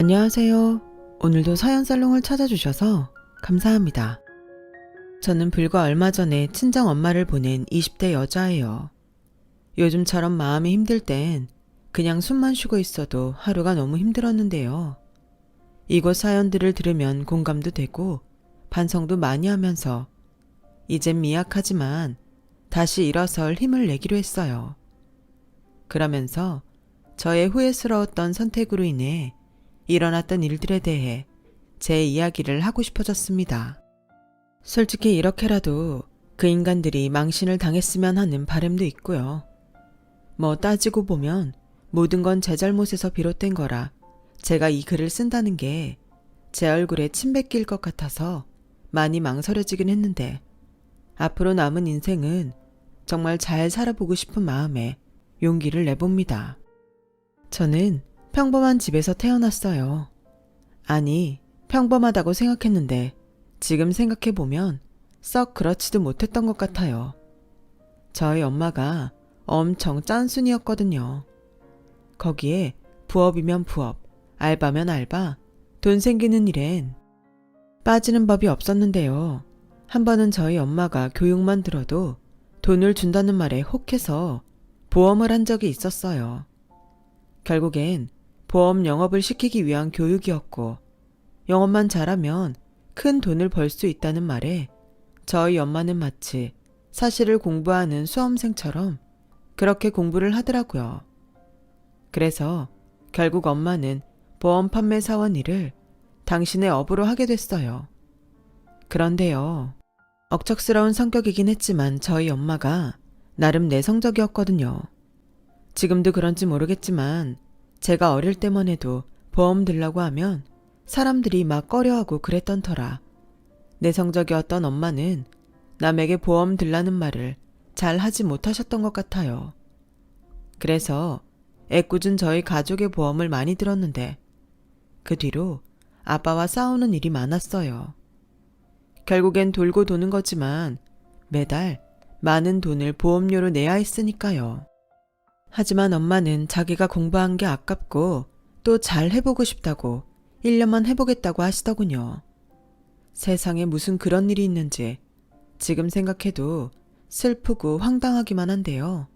안녕하세요. 오늘도 사연살롱을 찾아주셔서 감사합니다. 저는 불과 얼마 전에 친정 엄마를 보낸 20대 여자예요. 요즘처럼 마음이 힘들 땐 그냥 숨만 쉬고 있어도 하루가 너무 힘들었는데요. 이곳 사연들을 들으면 공감도 되고 반성도 많이 하면서 이젠 미약하지만 다시 일어설 힘을 내기로 했어요. 그러면서 저의 후회스러웠던 선택으로 인해 일어났던 일들에 대해 제 이야기를 하고 싶어졌습니다. 솔직히 이렇게라도 그 인간들이 망신을 당했으면 하는 바람도 있고요. 뭐 따지고 보면 모든 건 제 잘못에서 비롯된 거라 제가 이 글을 쓴다는 게 제 얼굴에 침 뱉길 것 같아서 많이 망설여지긴 했는데 앞으로 남은 인생은 정말 잘 살아보고 싶은 마음에 용기를 내봅니다. 저는 평범한 집에서 태어났어요. 아니, 평범하다고 생각했는데 지금 생각해보면 썩 그렇지도 못했던 것 같아요. 저희 엄마가 엄청 짠순이었거든요. 거기에 부업이면 부업, 알바면 알바, 돈 생기는 일엔 빠지는 법이 없었는데요. 한 번은 저희 엄마가 교육만 들어도 돈을 준다는 말에 혹해서 보험을 한 적이 있었어요. 결국엔 보험 영업을 시키기 위한 교육이었고 영업만 잘하면 큰 돈을 벌 수 있다는 말에 저희 엄마는 마치 사실을 공부하는 수험생처럼 그렇게 공부를 하더라고요. 그래서 결국 엄마는 보험 판매 사원 일을 당신의 업으로 하게 됐어요. 그런데요. 억척스러운 성격이긴 했지만 저희 엄마가 나름 내성적이었거든요. 지금도 그런지 모르겠지만 제가 어릴 때만 해도 보험 들라고 하면 사람들이 막 꺼려하고 그랬던 터라 내성적이었던 엄마는 남에게 보험 들라는 말을 잘 하지 못하셨던 것 같아요. 그래서 애꿎은 저희 가족의 보험을 많이 들었는데 그 뒤로 아빠와 싸우는 일이 많았어요. 결국엔 돌고 도는 거지만 매달 많은 돈을 보험료로 내야 했으니까요. 하지만 엄마는 자기가 공부한 게 아깝고 또 잘 해보고 싶다고 1년만 해보겠다고 하시더군요. 세상에 무슨 그런 일이 있는지 지금 생각해도 슬프고 황당하기만 한데요.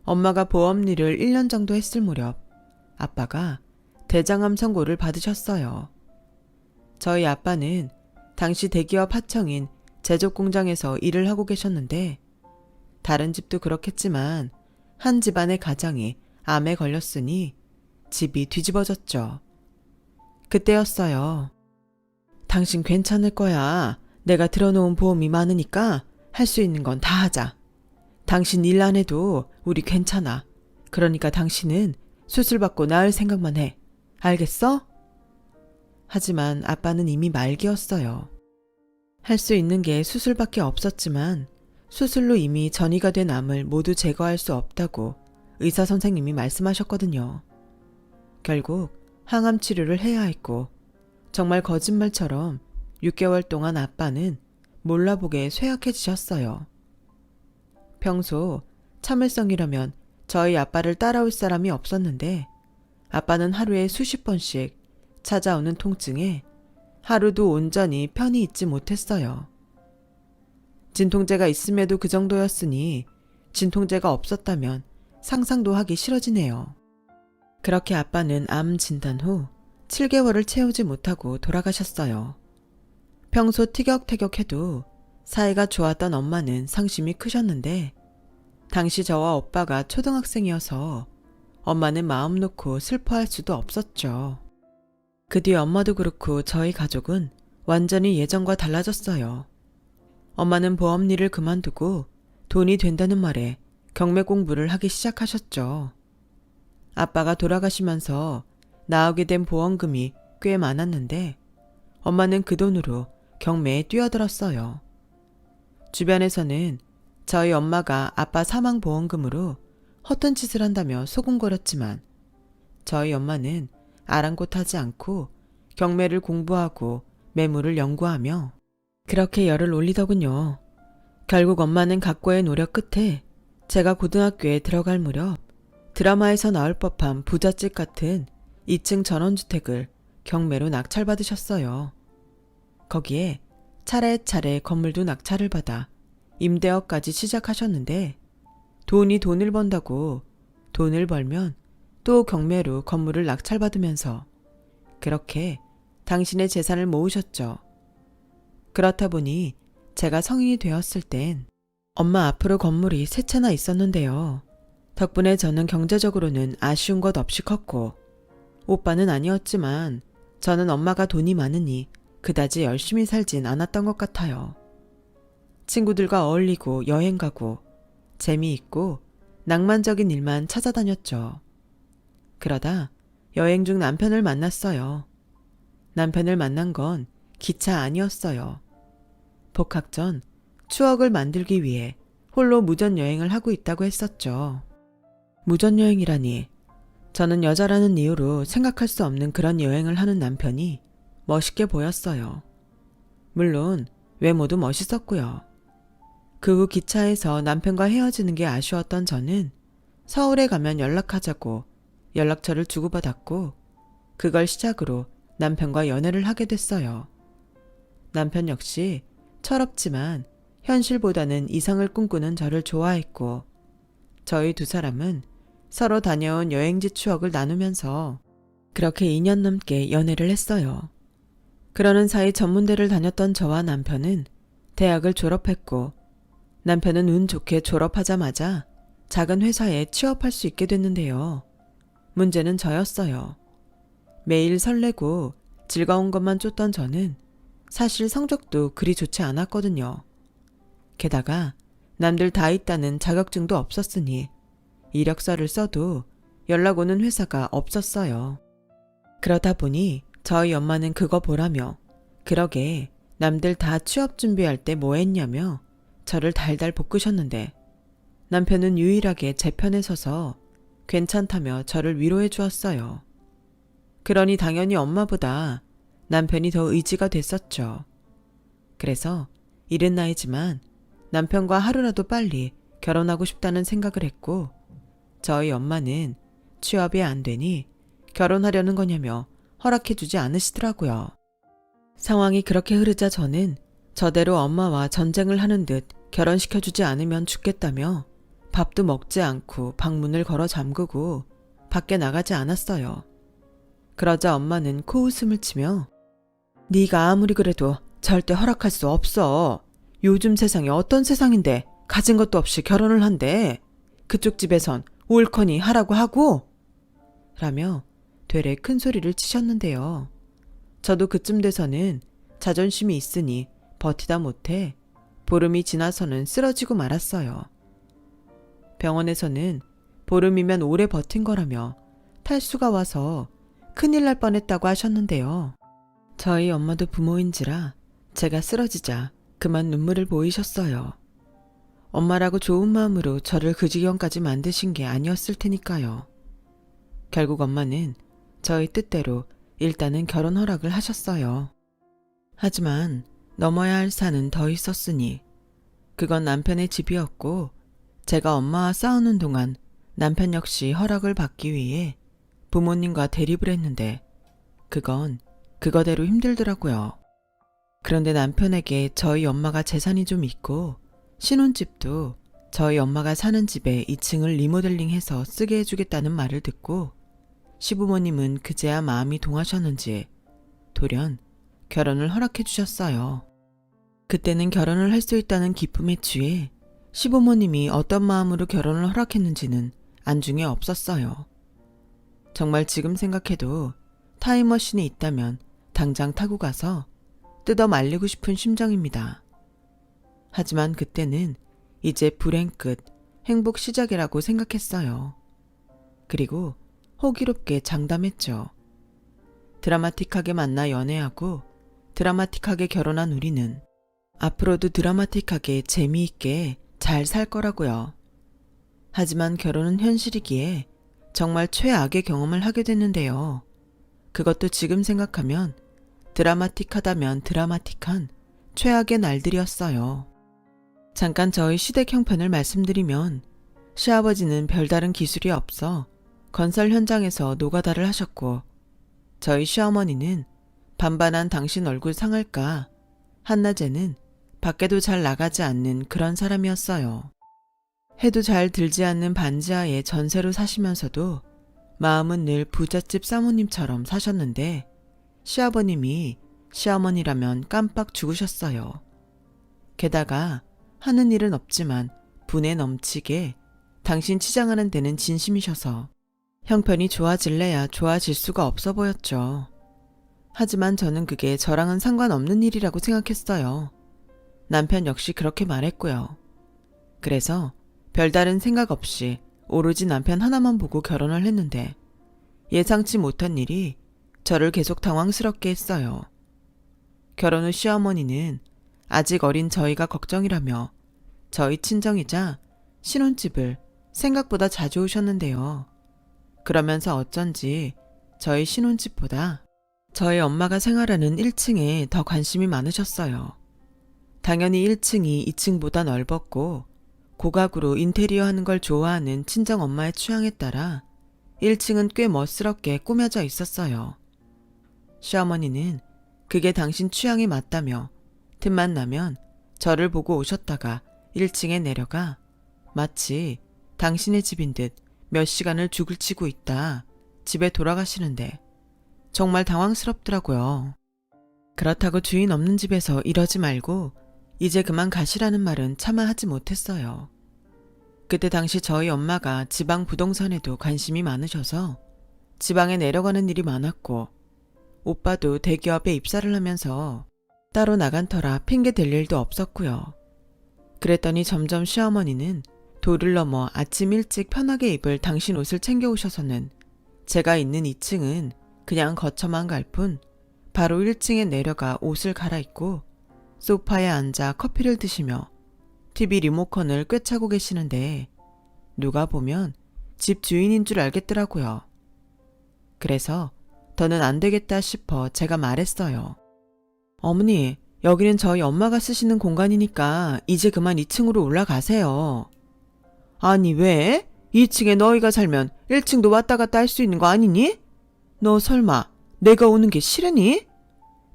엄마가 보험 일을 1년 정도 했을 무렵 아빠가 대장암 선고를 받으셨어요. 저희 아빠는 당시 대기업 하청인 제조공장에서 일을 하고 계셨는데 다른 집도 그렇겠지만 한 집안의 가장이 암에 걸렸으니 집이 뒤집어졌죠. 그때였어요. 당신 괜찮을 거야. 내가 들어놓은 보험이 많으니까 할 수 있는 건 다 하자. 당신 일 안 해도 우리 괜찮아. 그러니까 당신은 수술 받고 나을 생각만 해. 알겠어? 하지만 아빠는 이미 말기였어요. 할 수 있는 게 수술밖에 없었지만 수술로 이미 전이가 된 암을 모두 제거할 수 없다고 의사 선생님이 말씀하셨거든요. 결국 항암 치료를 해야 했고 정말 거짓말처럼 6개월 동안 아빠는 몰라보게 쇠약해지셨어요. 평소 참을성이라면 저희 아빠를 따라올 사람이 없었는데 아빠는 하루에 수십 번씩 찾아오는 통증에 하루도 온전히 편히 있지 못했어요. 진통제가 있음에도 그 정도였으니 진통제가 없었다면 상상도 하기 싫어지네요. 그렇게 아빠는 암 진단 후 7개월을 채우지 못하고 돌아가셨어요. 평소 티격태격해도 사이가 좋았던 엄마는 상심이 크셨는데 당시 저와 오빠가 초등학생이어서 엄마는 마음 놓고 슬퍼할 수도 없었죠. 그 뒤 엄마도 그렇고 저희 가족은 완전히 예전과 달라졌어요. 엄마는 보험 일을 그만두고 돈이 된다는 말에 경매 공부를 하기 시작하셨죠. 아빠가 돌아가시면서 나오게 된 보험금이 꽤 많았는데 엄마는 그 돈으로 경매에 뛰어들었어요. 주변에서는 저희 엄마가 아빠 사망 보험금으로 허튼 짓을 한다며 소곤거렸지만 저희 엄마는 아랑곳하지 않고 경매를 공부하고 매물을 연구하며 그렇게 열을 올리더군요. 결국 엄마는 각고의 노력 끝에 제가 고등학교에 들어갈 무렵 드라마에서 나올 법한 부잣집 같은 2층 전원주택을 경매로 낙찰받으셨어요. 거기에 차례차례 건물도 낙찰을 받아 임대업까지 시작하셨는데 돈이 돈을 번다고 돈을 벌면 또 경매로 건물을 낙찰받으면서 그렇게 당신의 재산을 모으셨죠. 그렇다 보니 제가 성인이 되었을 땐 엄마 앞으로 건물이 세 채나 있었는데요. 덕분에 저는 경제적으로는 아쉬운 것 없이 컸고 오빠는 아니었지만 저는 엄마가 돈이 많으니 그다지 열심히 살진 않았던 것 같아요. 친구들과 어울리고 여행 가고 재미있고 낭만적인 일만 찾아다녔죠. 그러다 여행 중 남편을 만났어요. 남편을 만난 건 기차 아니었어요. 복학 전 추억을 만들기 위해 홀로 무전여행을 하고 있다고 했었죠. 무전여행이라니, 저는 여자라는 이유로 생각할 수 없는 그런 여행을 하는 남편이 멋있게 보였어요. 물론 외모도 멋있었고요. 그 후 기차에서 남편과 헤어지는 게 아쉬웠던 저는 서울에 가면 연락하자고 연락처를 주고받았고 그걸 시작으로 남편과 연애를 하게 됐어요. 남편 역시 철없지만 현실보다는 이상을 꿈꾸는 저를 좋아했고 저희 두 사람은 서로 다녀온 여행지 추억을 나누면서 그렇게 2년 넘게 연애를 했어요. 그러는 사이 전문대를 다녔던 저와 남편은 대학을 졸업했고 남편은 운 좋게 졸업하자마자 작은 회사에 취업할 수 있게 됐는데요. 문제는 저였어요. 매일 설레고 즐거운 것만 쫓던 저는 사실 성적도 그리 좋지 않았거든요. 게다가 남들 다 있다는 자격증도 없었으니 이력서를 써도 연락 오는 회사가 없었어요. 그러다 보니 저희 엄마는 그거 보라며 그러게 남들 다 취업 준비할 때 뭐 했냐며 저를 달달 볶으셨는데 남편은 유일하게 제 편에 서서 괜찮다며 저를 위로해 주었어요. 그러니 당연히 엄마보다 남편이 더 의지가 됐었죠. 그래서 이른 나이지만 남편과 하루라도 빨리 결혼하고 싶다는 생각을 했고 저희 엄마는 취업이 안 되니 결혼하려는 거냐며 허락해주지 않으시더라고요. 상황이 그렇게 흐르자 저는 저대로 엄마와 전쟁을 하는 듯 결혼시켜주지 않으면 죽겠다며 밥도 먹지 않고 방문을 걸어 잠그고 밖에 나가지 않았어요. 그러자 엄마는 코웃음을 치며 네가 아무리 그래도 절대 허락할 수 없어. 요즘 세상이 어떤 세상인데 가진 것도 없이 결혼을 한대. 그쪽 집에선 옳거니 하라고 하고 라며 되레 큰 소리를 치셨는데요. 저도 그쯤 돼서는 자존심이 있으니 버티다 못해 보름이 지나서는 쓰러지고 말았어요. 병원에서는 보름이면 오래 버틴 거라며 탈수가 와서 큰일 날 뻔했다고 하셨는데요. 저희 엄마도 부모인지라 제가 쓰러지자 그만 눈물을 보이셨어요. 엄마라고 좋은 마음으로 저를 그 지경까지 만드신 게 아니었을 테니까요. 결국 엄마는 저희 뜻대로 일단은 결혼 허락을 하셨어요. 하지만 넘어야 할 산은 더 있었으니 그건 남편의 집이었고 제가 엄마와 싸우는 동안 남편 역시 허락을 받기 위해 부모님과 대립을 했는데 그건 그거대로 힘들더라고요. 그런데 남편에게 저희 엄마가 재산이 좀 있고 신혼집도 저희 엄마가 사는 집에 2층을 리모델링해서 쓰게 해주겠다는 말을 듣고 시부모님은 그제야 마음이 동하셨는지 돌연 결혼을 허락해 주셨어요. 그때는 결혼을 할 수 있다는 기쁨에 취해 시부모님이 어떤 마음으로 결혼을 허락했는지는 안중에 없었어요. 정말 지금 생각해도 타임머신이 있다면 당장 타고 가서 뜯어 말리고 싶은 심정입니다. 하지만 그때는 이제 불행 끝, 행복 시작이라고 생각했어요. 그리고 호기롭게 장담했죠. 드라마틱하게 만나 연애하고 드라마틱하게 결혼한 우리는 앞으로도 드라마틱하게 재미있게 잘 살 거라고요. 하지만 결혼은 현실이기에 정말 최악의 경험을 하게 됐는데요. 그것도 지금 생각하면 드라마틱하다면 드라마틱한 최악의 날들이었어요. 잠깐 저희 시댁 형편을 말씀드리면 시아버지는 별다른 기술이 없어 건설 현장에서 노가다를 하셨고 저희 시어머니는 반반한 당신 얼굴 상할까 한낮에는 밖에도 잘 나가지 않는 그런 사람이었어요. 해도 잘 들지 않는 반지하에 전세로 사시면서도 마음은 늘 부잣집 사모님처럼 사셨는데 시아버님이 시어머니라면 깜빡 죽으셨어요. 게다가 하는 일은 없지만 분에 넘치게 당신 치장하는 데는 진심이셔서 형편이 좋아질래야 좋아질 수가 없어 보였죠. 하지만 저는 그게 저랑은 상관없는 일이라고 생각했어요. 남편 역시 그렇게 말했고요. 그래서 별다른 생각 없이 오로지 남편 하나만 보고 결혼을 했는데 예상치 못한 일이 저를 계속 당황스럽게 했어요. 결혼 후 시어머니는 아직 어린 저희가 걱정이라며 저희 친정이자 신혼집을 생각보다 자주 오셨는데요. 그러면서 어쩐지 저희 신혼집보다 저희 엄마가 생활하는 1층에 더 관심이 많으셨어요. 당연히 1층이 2층보다 넓었고 고가구로 인테리어 하는 걸 좋아하는 친정엄마의 취향에 따라 1층은 꽤 멋스럽게 꾸며져 있었어요. 시어머니는 그게 당신 취향에 맞다며 틈만 나면 저를 보고 오셨다가 1층에 내려가 마치 당신의 집인 듯 몇 시간을 죽을 치고 있다 집에 돌아가시는데 정말 당황스럽더라고요. 그렇다고 주인 없는 집에서 이러지 말고 이제 그만 가시라는 말은 차마 하지 못했어요. 그때 당시 저희 엄마가 지방 부동산에도 관심이 많으셔서 지방에 내려가는 일이 많았고 오빠도 대기업에 입사를 하면서 따로 나간 터라 핑계 댈 일도 없었고요. 그랬더니 점점 시어머니는 도를 넘어 아침 일찍 편하게 입을 당신 옷을 챙겨오셔서는 제가 있는 2층은 그냥 거쳐만 갈 뿐 바로 1층에 내려가 옷을 갈아입고 소파에 앉아 커피를 드시며 TV 리모컨을 꿰차고 계시는데 누가 보면 집 주인인 줄 알겠더라고요. 그래서 더는 안 되겠다 싶어 제가 말했어요. 어머니, 여기는 저희 엄마가 쓰시는 공간이니까 이제 그만 2층으로 올라가세요. 아니 왜? 2층에 너희가 살면 1층도 왔다 갔다 할 수 있는 거 아니니? 너 설마 내가 오는 게 싫으니?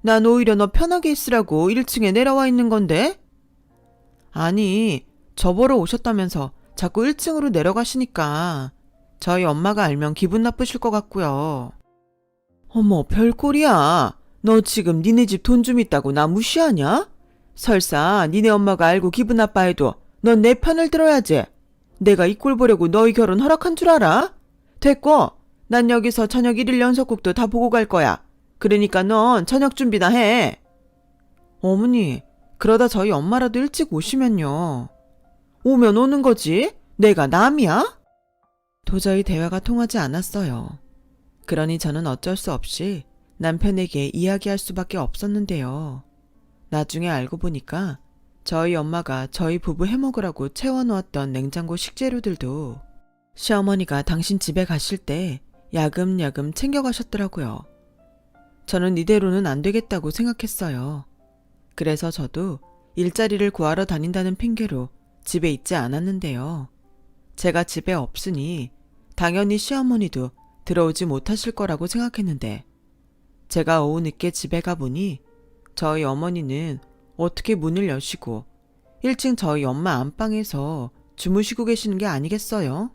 난 오히려 너 편하게 있으라고 1층에 내려와 있는 건데? 아니, 저 보러 오셨다면서 자꾸 1층으로 내려가시니까 저희 엄마가 알면 기분 나쁘실 것 같고요. 어머, 별꼴이야. 너 지금 니네 집 돈 좀 있다고 나 무시하냐? 설사 니네 엄마가 알고 기분 나빠해도 넌 내 편을 들어야지. 내가 이 꼴 보려고 너희 결혼 허락한 줄 알아? 됐고, 난 여기서 저녁 1일 연속극도 다 보고 갈 거야. 그러니까 넌 저녁 준비나 해. 어머니, 그러다 저희 엄마라도 일찍 오시면요. 오면 오는 거지? 내가 남이야? 도저히 대화가 통하지 않았어요. 그러니 저는 어쩔 수 없이 남편에게 이야기할 수밖에 없었는데요. 나중에 알고 보니까 저희 엄마가 저희 부부 해먹으라고 채워놓았던 냉장고 식재료들도 시어머니가 당신 집에 가실 때 야금야금 챙겨가셨더라고요. 저는 이대로는 안 되겠다고 생각했어요. 그래서 저도 일자리를 구하러 다닌다는 핑계로 집에 있지 않았는데요. 제가 집에 없으니 당연히 시어머니도 들어오지 못하실 거라고 생각했는데 제가 오후 늦게 집에 가보니 저희 어머니는 어떻게 문을 여시고 1층 저희 엄마 안방에서 주무시고 계시는 게 아니겠어요?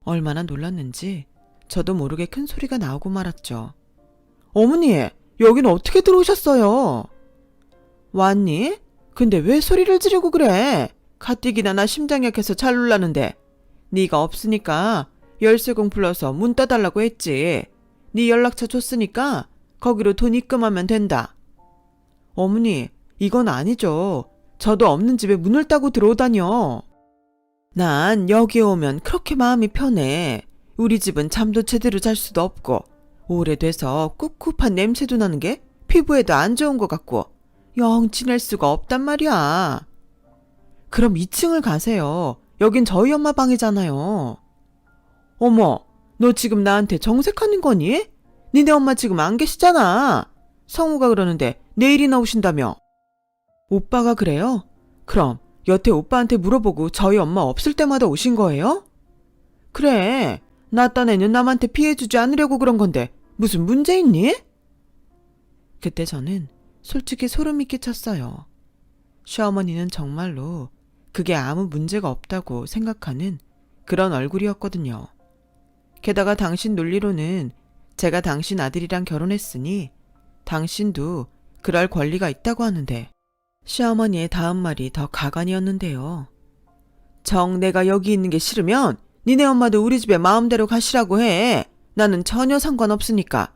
얼마나 놀랐는지 저도 모르게 큰 소리가 나오고 말았죠. 어머니, 여긴 어떻게 들어오셨어요? 왔니? 근데 왜 소리를 지르고 그래? 가뜩이나 나 심장 약해서 잘 놀라는데. 네가 없으니까 열쇠공 불러서 문 따달라고 했지. 네 연락처 줬으니까 거기로 돈 입금하면 된다. 어머니, 이건 아니죠. 저도 없는 집에 문을 따고 들어오다뇨. 난 여기 오면 그렇게 마음이 편해. 우리 집은 잠도 제대로 잘 수도 없고 오래돼서 꿉꿉한 냄새도 나는 게 피부에도 안 좋은 것 같고 영 지낼 수가 없단 말이야. 그럼 2층을 가세요. 여긴 저희 엄마 방이잖아요. 어머, 너 지금 나한테 정색하는 거니? 니네 엄마 지금 안 계시잖아. 성우가 그러는데 내일이나 오신다며. 오빠가 그래요? 그럼 여태 오빠한테 물어보고 저희 엄마 없을 때마다 오신 거예요? 그래, 나 딴 애는 남한테 피해주지 않으려고 그런 건데 무슨 문제 있니? 그때 저는 솔직히 소름이 끼쳤어요. 시어머니는 정말로 그게 아무 문제가 없다고 생각하는 그런 얼굴이었거든요. 게다가 당신 논리로는 제가 당신 아들이랑 결혼했으니 당신도 그럴 권리가 있다고 하는데, 시어머니의 다음 말이 더 가관이었는데요. 정 내가 여기 있는 게 싫으면 니네 엄마도 우리 집에 마음대로 가시라고 해. 나는 전혀 상관없으니까.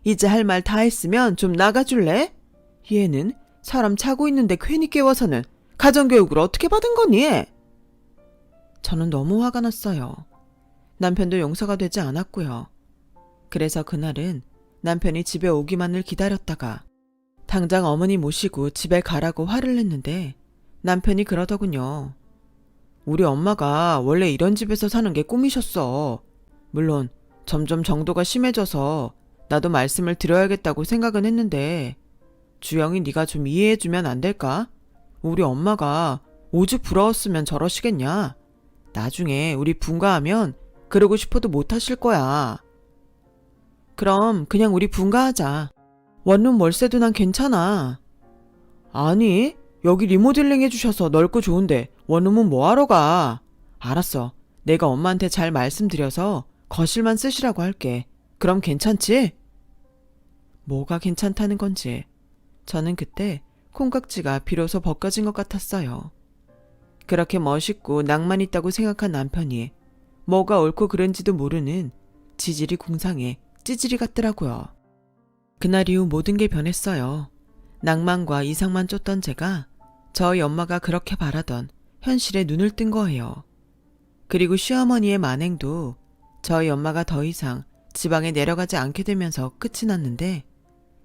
이제 할 말 다 했으면 좀 나가줄래? 얘는 사람 자고 있는데 괜히 깨워서는 가정교육을 어떻게 받은 거니? 저는 너무 화가 났어요. 남편도 용서가 되지 않았고요. 그래서 그날은 남편이 집에 오기만을 기다렸다가 당장 어머니 모시고 집에 가라고 화를 냈는데 남편이 그러더군요. 우리 엄마가 원래 이런 집에서 사는 게 꿈이셨어. 물론 점점 정도가 심해져서 나도 말씀을 드려야겠다고 생각은 했는데 주영이 네가 좀 이해해주면 안 될까? 우리 엄마가 오죽 부러웠으면 저러시겠냐? 나중에 우리 분가하면 그러고 싶어도 못하실 거야. 그럼 그냥 우리 분가하자. 원룸 월세도 난 괜찮아. 아니, 여기 리모델링 해주셔서 넓고 좋은데 원룸은 뭐하러 가? 알았어. 내가 엄마한테 잘 말씀드려서 거실만 쓰시라고 할게. 그럼 괜찮지? 뭐가 괜찮다는 건지 저는 그때 콩깍지가 비로소 벗겨진 것 같았어요. 그렇게 멋있고 낭만 있다고 생각한 남편이 뭐가 옳고 그른지도 모르는 지질이 궁상에 찌질이 같더라고요. 그날 이후 모든 게 변했어요. 낭만과 이상만 쫓던 제가 저희 엄마가 그렇게 바라던 현실에 눈을 뜬 거예요. 그리고 시어머니의 만행도 저희 엄마가 더 이상 지방에 내려가지 않게 되면서 끝이 났는데,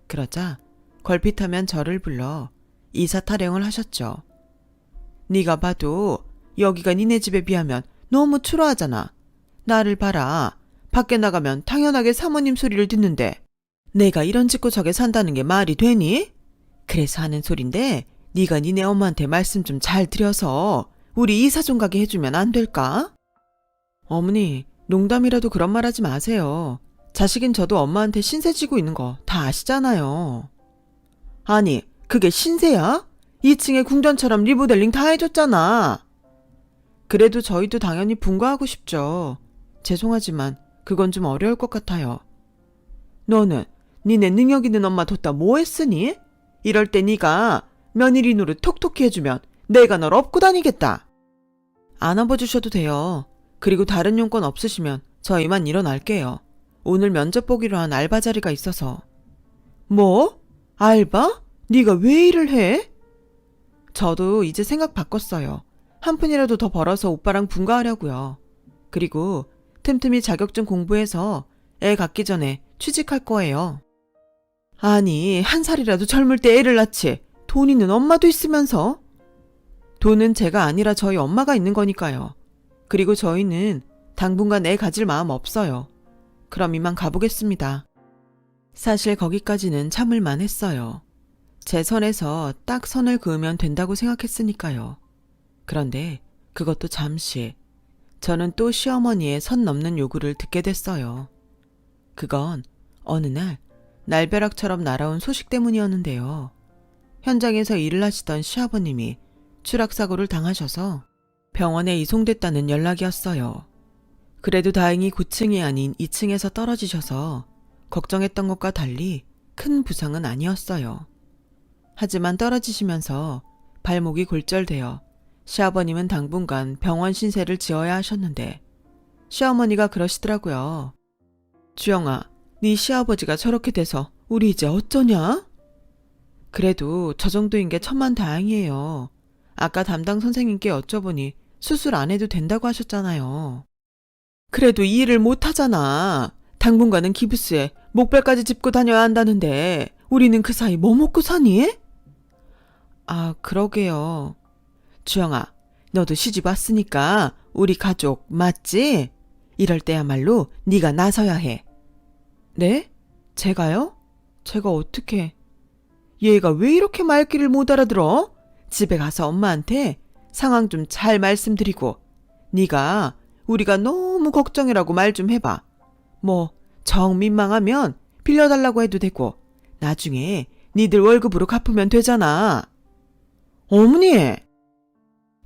그러자 걸핏하면 저를 불러 이사 타령을 하셨죠. 네가 봐도 여기가 니네 집에 비하면 너무 초라하잖아. 나를 봐라. 밖에 나가면 당연하게 사모님 소리를 듣는데 내가 이런 짓고 저게 산다는 게 말이 되니? 그래서 하는 소린데 네가 니네 엄마한테 말씀 좀 잘 드려서 우리 이사 좀 가게 해주면 안 될까? 어머니, 농담이라도 그런 말 하지 마세요. 자식인 저도 엄마한테 신세 지고 있는 거 다 아시잖아요. 아니, 그게 신세야? 2층에 궁전처럼 리모델링 다 해줬잖아. 그래도 저희도 당연히 분가하고 싶죠. 죄송하지만 그건 좀 어려울 것 같아요. 너는 니네 능력 있는 엄마 뒀다 뭐 했으니? 이럴 때 네가 며느리 노릇 톡톡히 해주면 내가 널 업고 다니겠다. 안 업어주셔도 돼요. 그리고 다른 용건 없으시면 저 이만 일어날게요. 오늘 면접 보기로 한 알바 자리가 있어서. 뭐? 알바? 네가 왜 일을 해? 저도 이제 생각 바꿨어요. 한 푼이라도 더 벌어서 오빠랑 분가하려고요. 그리고 틈틈이 자격증 공부해서 애 갖기 전에 취직할 거예요. 아니, 한 살이라도 젊을 때 애를 낳지. 돈 있는 엄마도 있으면서. 돈은 제가 아니라 저희 엄마가 있는 거니까요. 그리고 저희는 당분간 애 가질 마음 없어요. 그럼 이만 가보겠습니다. 사실 거기까지는 참을만 했어요. 제 선에서 딱 선을 그으면 된다고 생각했으니까요. 그런데 그것도 잠시. 저는 또 시어머니의 선 넘는 요구를 듣게 됐어요. 그건 어느 날 날벼락처럼 날아온 소식 때문이었는데요. 현장에서 일을 하시던 시아버님이 추락사고를 당하셔서 병원에 이송됐다는 연락이었어요. 그래도 다행히 9층이 아닌 2층에서 떨어지셔서 걱정했던 것과 달리 큰 부상은 아니었어요. 하지만 떨어지시면서 발목이 골절되어 시아버님은 당분간 병원 신세를 지어야 하셨는데 시어머니가 그러시더라고요. 주영아, 네 시아버지가 저렇게 돼서 우리 이제 어쩌냐? 그래도 저 정도인 게 천만다행이에요. 아까 담당 선생님께 여쭤보니 수술 안 해도 된다고 하셨잖아요. 그래도 이 일을 못 하잖아. 당분간은 기부스에 목벨까지 짚고 다녀야 한다는데 우리는 그 사이 뭐 먹고 사니? 아, 그러게요. 주영아, 너도 시집 왔으니까 우리 가족 맞지? 이럴 때야말로 네가 나서야 해. 네? 제가요? 제가 어떻게? 얘가 왜 이렇게 말귀를 못 알아들어? 집에 가서 엄마한테 상황 좀 잘 말씀드리고 네가 우리가 너무 걱정이라고 말 좀 해봐. 뭐 정 민망하면 빌려달라고 해도 되고 나중에 니들 월급으로 갚으면 되잖아. 어머니!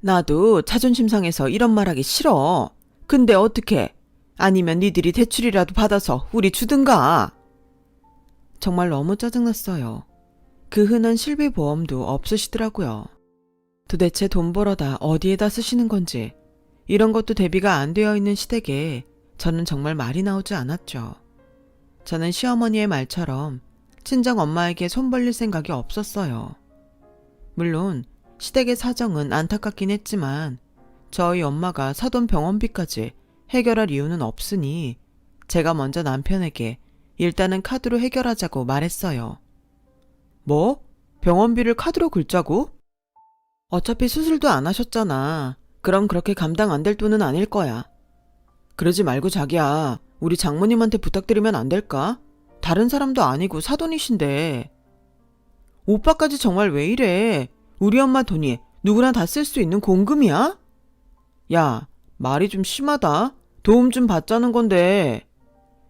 나도 자존심 상해서 이런 말하기 싫어. 근데 어떡해? 아니면 니들이 대출이라도 받아서 우리 주든가. 정말 너무 짜증났어요. 그 흔한 실비보험도 없으시더라고요. 도대체 돈 벌어다 어디에다 쓰시는 건지 이런 것도 대비가 안 되어 있는 시댁에 저는 정말 말이 나오지 않았죠. 저는 시어머니의 말처럼 친정 엄마에게 손 벌릴 생각이 없었어요. 물론 시댁의 사정은 안타깝긴 했지만 저희 엄마가 사돈 병원비까지 해결할 이유는 없으니 제가 먼저 남편에게 일단은 카드로 해결하자고 말했어요. 뭐? 병원비를 카드로 긁자고? 어차피 수술도 안 하셨잖아. 그럼 그렇게 감당 안 될 돈은 아닐 거야. 그러지 말고 자기야, 우리 장모님한테 부탁드리면 안 될까? 다른 사람도 아니고 사돈이신데. 오빠까지 정말 왜 이래? 우리 엄마 돈이 누구나 다 쓸 수 있는 공금이야? 야, 말이 좀 심하다. 도움 좀 받자는 건데.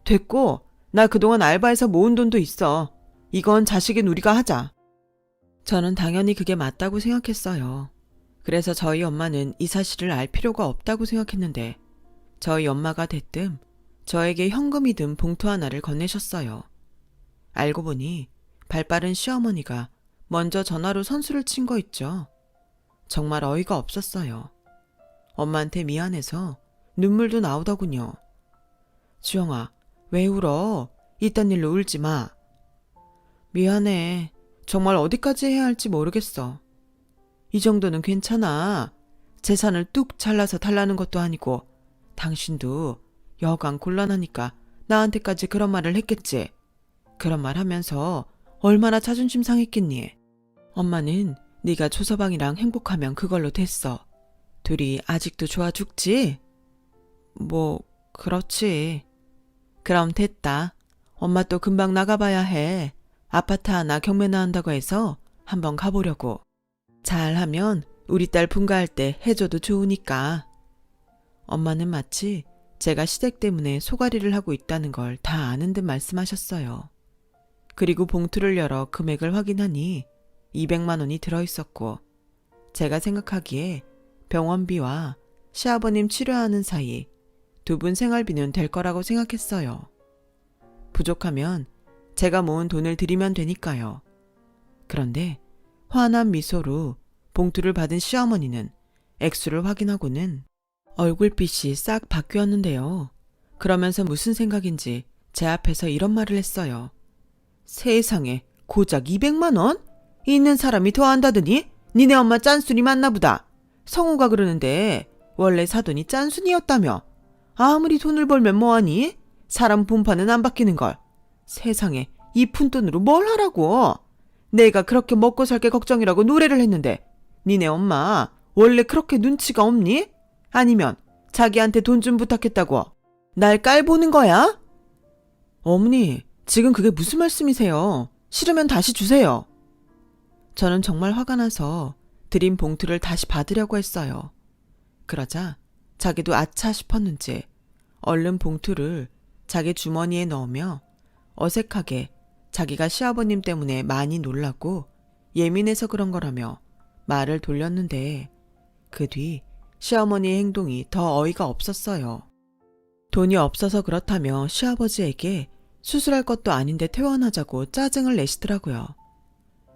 됐고, 나 그동안 알바해서 모은 돈도 있어. 이건 자식인 우리가 하자. 저는 당연히 그게 맞다고 생각했어요. 그래서 저희 엄마는 이 사실을 알 필요가 없다고 생각했는데 저희 엄마가 대뜸 저에게 현금이든 봉투 하나를 건네셨어요. 알고 보니 발빠른 시어머니가 먼저 전화로 선수를 친 거 있죠. 정말 어이가 없었어요. 엄마한테 미안해서 눈물도 나오더군요. 주영아, 왜 울어? 이딴 일로 울지 마. 미안해. 정말 어디까지 해야 할지 모르겠어. 이 정도는 괜찮아. 재산을 뚝 잘라서 달라는 것도 아니고 당신도 여간 곤란하니까 나한테까지 그런 말을 했겠지. 그런 말 하면서 얼마나 자존심 상했겠니. 엄마는 네가 조서방이랑 행복하면 그걸로 됐어. 둘이 아직도 좋아 죽지? 뭐 그렇지. 그럼 됐다. 엄마 또 금방 나가봐야 해. 아파트 하나 경매나 한다고 해서 한번 가보려고. 잘하면 우리 딸 분가할 때 해줘도 좋으니까. 엄마는 마치 제가 시댁 때문에 소가리를 하고 있다는 걸 다 아는 듯 말씀하셨어요. 그리고 봉투를 열어 금액을 확인하니 200만 원이 들어있었고 제가 생각하기에 병원비와 시아버님 치료하는 사이 두 분 생활비는 될 거라고 생각했어요. 부족하면 제가 모은 돈을 드리면 되니까요. 그런데 환한 미소로 봉투를 받은 시어머니는 액수를 확인하고는 얼굴빛이 싹 바뀌었는데요. 그러면서 무슨 생각인지 제 앞에서 이런 말을 했어요. 세상에 고작 200만 원? 있는 사람이 더 안다더니 니네 엄마 짠순이 맞나 보다. 성우가 그러는데 원래 사돈이 짠순이였다며. 아무리 돈을 벌면 뭐하니? 사람 분파는 안 바뀌는 걸. 세상에 이 푼돈으로 뭘 하라고. 내가 그렇게 먹고 살게 걱정이라고 노래를 했는데 니네 엄마 원래 그렇게 눈치가 없니? 아니면 자기한테 돈 좀 부탁했다고 날 깔보는 거야? 어머니, 지금 그게 무슨 말씀이세요? 싫으면 다시 주세요. 저는 정말 화가 나서 드린 봉투를 다시 받으려고 했어요. 그러자 자기도 아차 싶었는지 얼른 봉투를 자기 주머니에 넣으며 어색하게 자기가 시아버님 때문에 많이 놀라고 예민해서 그런 거라며 말을 돌렸는데 그 뒤 시어머니의 행동이 더 어이가 없었어요. 돈이 없어서 그렇다며 시아버지에게 수술할 것도 아닌데 퇴원하자고 짜증을 내시더라고요.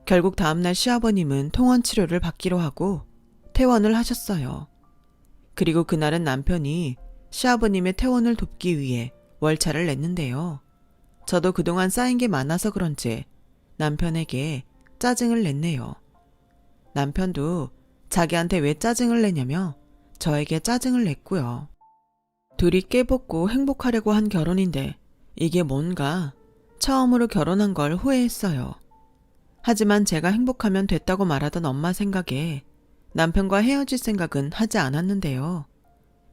결국 다음날 시아버님은 통원 치료를 받기로 하고 퇴원을 하셨어요. 그리고 그날은 남편이 시아버님의 퇴원을 돕기 위해 월차를 냈는데요. 저도 그동안 쌓인 게 많아서 그런지 남편에게 짜증을 냈네요. 남편도 자기한테 왜 짜증을 내냐며 저에게 짜증을 냈고요. 둘이 깨벗고 행복하려고 한 결혼인데 이게 뭔가 처음으로 결혼한 걸 후회했어요. 하지만 제가 행복하면 됐다고 말하던 엄마 생각에 남편과 헤어질 생각은 하지 않았는데요.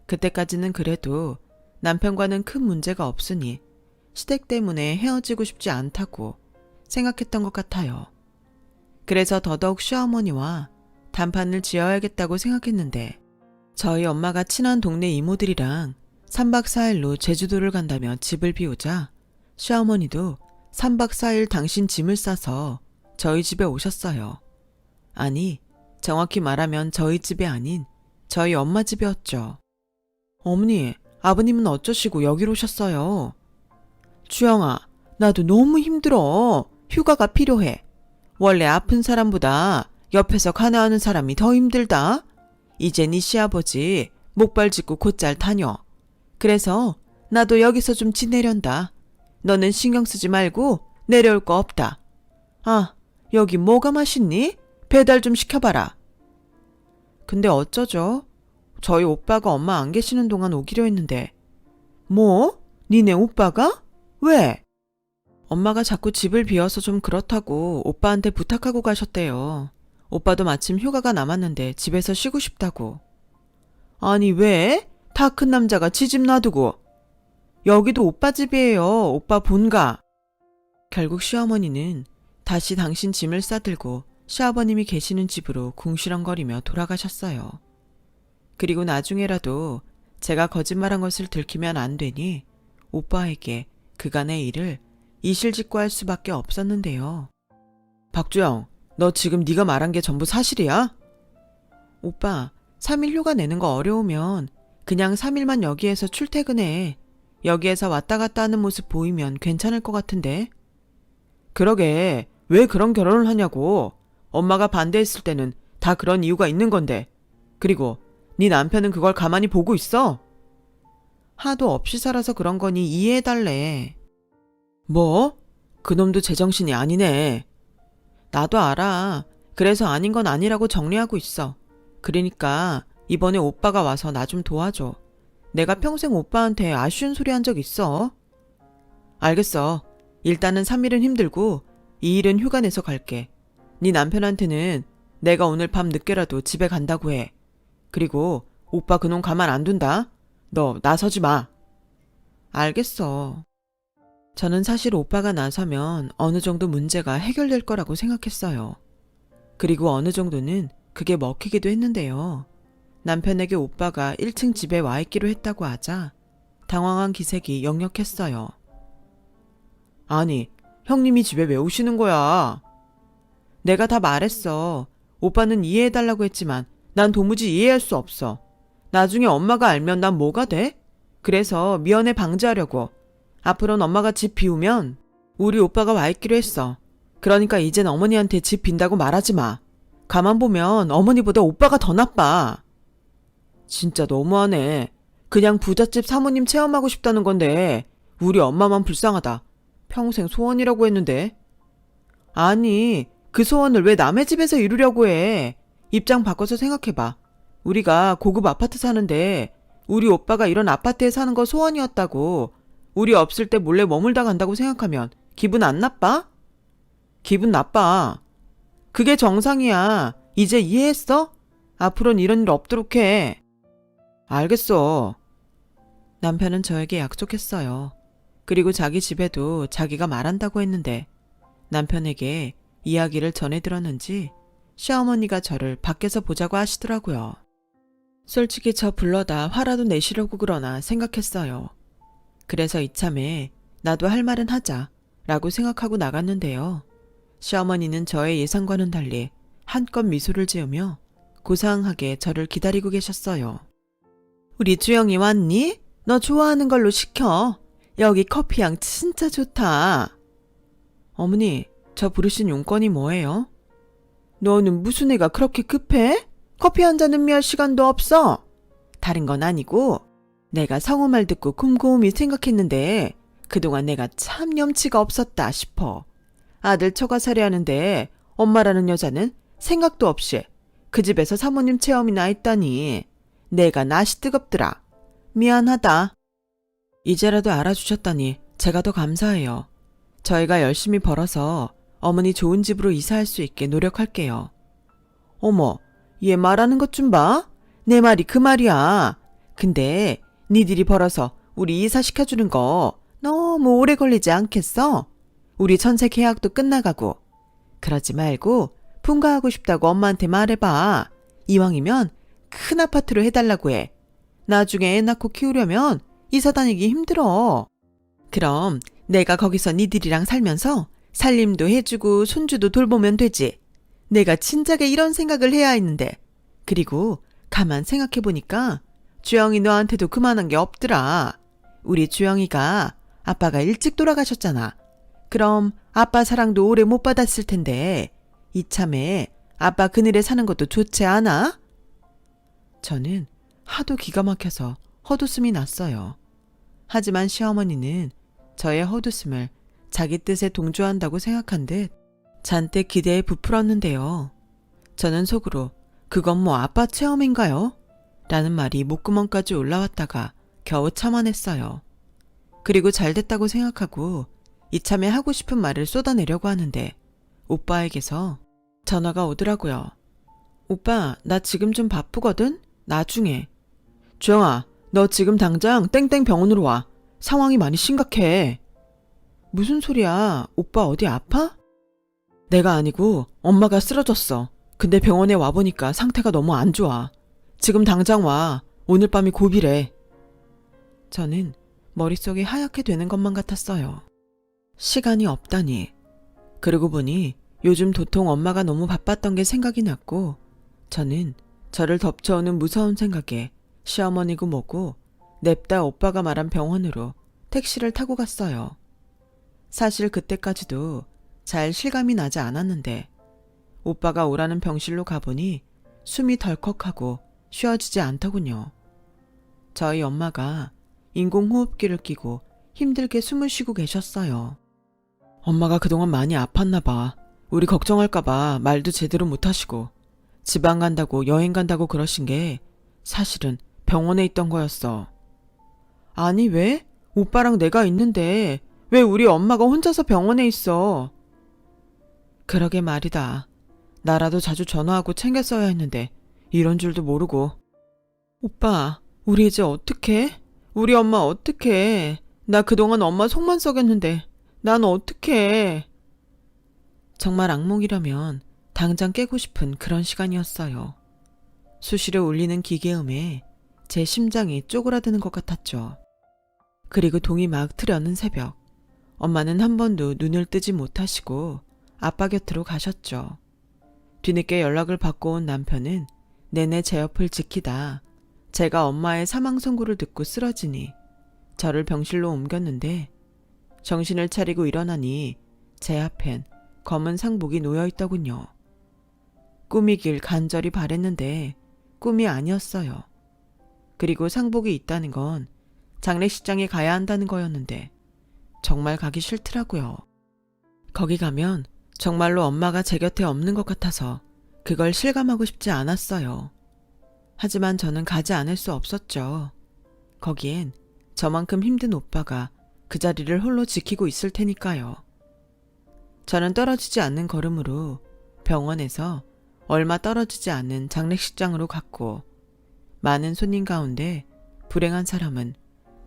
그때까지는 그래도 남편과는 큰 문제가 없으니 시댁 때문에 헤어지고 싶지 않다고 생각했던 것 같아요. 그래서 더더욱 시어머니와 단판을 지어야겠다고 생각했는데 저희 엄마가 친한 동네 이모들이랑 3박 4일로 제주도를 간다며 집을 비우자 시어머니도 3박 4일 당신 짐을 싸서 저희 집에 오셨어요. 아니, 정확히 말하면 저희 집이 아닌 저희 엄마 집이었죠. 어머니, 아버님은 어쩌시고 여기로 오셨어요? 주영아, 나도 너무 힘들어. 휴가가 필요해. 원래 아픈 사람보다 옆에서 간호하는 사람이 더 힘들다. 이제 네 시아버지 목발 짚고 곧잘 다녀. 그래서 나도 여기서 좀 지내련다. 너는 신경 쓰지 말고 내려올 거 없다. 아, 여기 뭐가 맛있니? 배달 좀 시켜봐라. 근데 어쩌죠? 저희 오빠가 엄마 안 계시는 동안 오기로 했는데. 뭐? 니네 오빠가? 왜? 엄마가 자꾸 집을 비워서 좀 그렇다고 오빠한테 부탁하고 가셨대요. 오빠도 마침 휴가가 남았는데 집에서 쉬고 싶다고. 아니 왜? 다 큰 남자가 지 집 놔두고. 여기도 오빠 집이에요. 오빠 본가. 결국 시어머니는 다시 당신 짐을 싸들고 시아버님이 계시는 집으로 궁시렁거리며 돌아가셨어요. 그리고 나중에라도 제가 거짓말한 것을 들키면 안 되니 오빠에게 그간의 일을 이실직고할 수밖에 없었는데요. 박주영, 너 지금 네가 말한 게 전부 사실이야? 오빠, 3일 휴가 내는 거 어려우면 그냥 3일만 여기에서 출퇴근해. 여기에서 왔다 갔다 하는 모습 보이면 괜찮을 것 같은데. 그러게, 왜 그런 결혼을 하냐고. 엄마가 반대했을 때는 다 그런 이유가 있는 건데. 그리고 네 남편은 그걸 가만히 보고 있어? 하도 없이 살아서 그런 거니 이해해달래. 뭐? 그놈도 제정신이 아니네. 나도 알아. 그래서 아닌 건 아니라고 정리하고 있어. 그러니까 이번에 오빠가 와서 나 좀 도와줘. 내가 평생 오빠한테 아쉬운 소리 한 적 있어. 알겠어. 일단은 3일은 힘들고 2일은 휴가 내서 갈게. 네 남편한테는 내가 오늘 밤 늦게라도 집에 간다고 해. 그리고 오빠 그놈 가만 안 둔다. 너 나서지 마. 알겠어. 저는 사실 오빠가 나서면 어느 정도 문제가 해결될 거라고 생각했어요. 그리고 어느 정도는 그게 먹히기도 했는데요. 남편에게 오빠가 1층 집에 와 있기로 했다고 하자 당황한 기색이 역력했어요. 아니, 형님이 집에 왜 오시는 거야? 내가 다 말했어. 오빠는 이해해달라고 했지만 난 도무지 이해할 수 없어. 나중에 엄마가 알면 난 뭐가 돼? 그래서 미연에 방지하려고. 앞으로는 엄마가 집 비우면 우리 오빠가 와 있기로 했어. 그러니까 이젠 어머니한테 집 빈다고 말하지 마. 가만 보면 어머니보다 오빠가 더 나빠. 진짜 너무하네. 그냥 부잣집 사모님 체험하고 싶다는 건데 우리 엄마만 불쌍하다. 평생 소원이라고 했는데. 아니, 그 소원을 왜 남의 집에서 이루려고 해. 입장 바꿔서 생각해봐. 우리가 고급 아파트 사는데 우리 오빠가 이런 아파트에 사는 거 소원이었다고. 우리 없을 때 몰래 머물다 간다고 생각하면 기분 안 나빠? 기분 나빠. 그게 정상이야. 이제 이해했어? 앞으로는 이런 일 없도록 해. 알겠어. 남편은 저에게 약속했어요. 그리고 자기 집에도 자기가 말한다고 했는데 남편에게 이야기를 전해 들었는지 시어머니가 저를 밖에서 보자고 하시더라고요. 솔직히 저 불러다 화라도 내시려고 그러나 생각했어요. 그래서 이참에 나도 할 말은 하자 라고 생각하고 나갔는데요. 시어머니는 저의 예상과는 달리 한껏 미소를 지으며 고상하게 저를 기다리고 계셨어요. 우리 주영이 왔니? 너 좋아하는 걸로 시켜. 여기 커피향 진짜 좋다. 어머니, 저 부르신 용건이 뭐예요? 너는 무슨 애가 그렇게 급해? 커피 한 잔 음미할 시간도 없어. 다른 건 아니고 내가 성우 말 듣고 곰곰이 생각했는데 그동안 내가 참 염치가 없었다 싶어. 아들 처가살이 하는데 엄마라는 여자는 생각도 없이 그 집에서 사모님 체험이나 했다니 내가 낯이 뜨겁더라. 미안하다. 이제라도 알아주셨다니 제가 더 감사해요. 저희가 열심히 벌어서 어머니 좋은 집으로 이사할 수 있게 노력할게요. 어머, 얘 말하는 것 좀 봐. 내 말이 그 말이야. 근데 니들이 벌어서 우리 이사시켜주는 거 너무 오래 걸리지 않겠어? 우리 전세 계약도 끝나가고. 그러지 말고 분가하고 싶다고 엄마한테 말해봐. 이왕이면 큰 아파트로 해달라고 해. 나중에 애 낳고 키우려면 이사 다니기 힘들어. 그럼 내가 거기서 니들이랑 살면서 살림도 해주고 손주도 돌보면 되지. 내가 진작에 이런 생각을 해야 했는데. 그리고 가만 생각해보니까 주영이 너한테도 그만한 게 없더라. 우리 주영이가 아빠가 일찍 돌아가셨잖아. 그럼 아빠 사랑도 오래 못 받았을 텐데 이참에 아빠 그늘에 사는 것도 좋지 않아? 저는 하도 기가 막혀서 헛웃음이 났어요. 하지만 시어머니는 저의 헛웃음을 자기 뜻에 동조한다고 생각한 듯 잔뜩 기대에 부풀었는데요. 저는 속으로 그건 뭐 아빠 체험인가요? 라는 말이 목구멍까지 올라왔다가 겨우 참아냈어요. 그리고 잘됐다고 생각하고 이참에 하고 싶은 말을 쏟아내려고 하는데 오빠에게서 전화가 오더라고요. 오빠, 나 지금 좀 바쁘거든? 나중에. 주영아, 너 지금 당장 땡땡 병원으로 와. 상황이 많이 심각해. 무슨 소리야? 오빠 어디 아파? 내가 아니고 엄마가 쓰러졌어. 근데 병원에 와보니까 상태가 너무 안 좋아. 지금 당장 와. 오늘 밤이 고비래. 저는 머릿속이 하얗게 되는 것만 같았어요. 시간이 없다니. 그러고 보니 요즘 도통 엄마가 너무 바빴던 게 생각이 났고 저는 저를 덮쳐오는 무서운 생각에 시어머니고 뭐고 냅다 오빠가 말한 병원으로 택시를 타고 갔어요. 사실 그때까지도 잘 실감이 나지 않았는데 오빠가 오라는 병실로 가보니 숨이 덜컥하고 쉬어지지 않더군요. 저희 엄마가 인공호흡기를 끼고 힘들게 숨을 쉬고 계셨어요. 엄마가 그동안 많이 아팠나 봐. 우리 걱정할까 봐 말도 제대로 못하시고 지방 간다고 여행 간다고 그러신 게 사실은 병원에 있던 거였어. 아니 왜? 오빠랑 내가 있는데 왜 우리 엄마가 혼자서 병원에 있어? 그러게 말이다. 나라도 자주 전화하고 챙겼어야 했는데 이런 줄도 모르고. 오빠, 우리 이제 어떡해? 우리 엄마 어떡해? 나 그동안 엄마 속만 썩였는데 난 어떡해? 정말 악몽이라면 당장 깨고 싶은 그런 시간이었어요. 수시로 울리는 기계음에 제 심장이 쪼그라드는 것 같았죠. 그리고 동이 막 트려는 새벽, 엄마는 한 번도 눈을 뜨지 못하시고 아빠 곁으로 가셨죠. 뒤늦게 연락을 받고 온 남편은 내내 제 옆을 지키다 제가 엄마의 사망 선고를 듣고 쓰러지니 저를 병실로 옮겼는데 정신을 차리고 일어나니 제 앞엔 검은 상복이 놓여 있더군요. 꿈이길 간절히 바랬는데 꿈이 아니었어요. 그리고 상복이 있다는 건 장례식장에 가야 한다는 거였는데 정말 가기 싫더라고요. 거기 가면 정말로 엄마가 제 곁에 없는 것 같아서 그걸 실감하고 싶지 않았어요. 하지만 저는 가지 않을 수 없었죠. 거기엔 저만큼 힘든 오빠가 그 자리를 홀로 지키고 있을 테니까요. 저는 떨어지지 않는 걸음으로 병원에서 얼마 떨어지지 않은 장례식장으로 갔고 많은 손님 가운데 불행한 사람은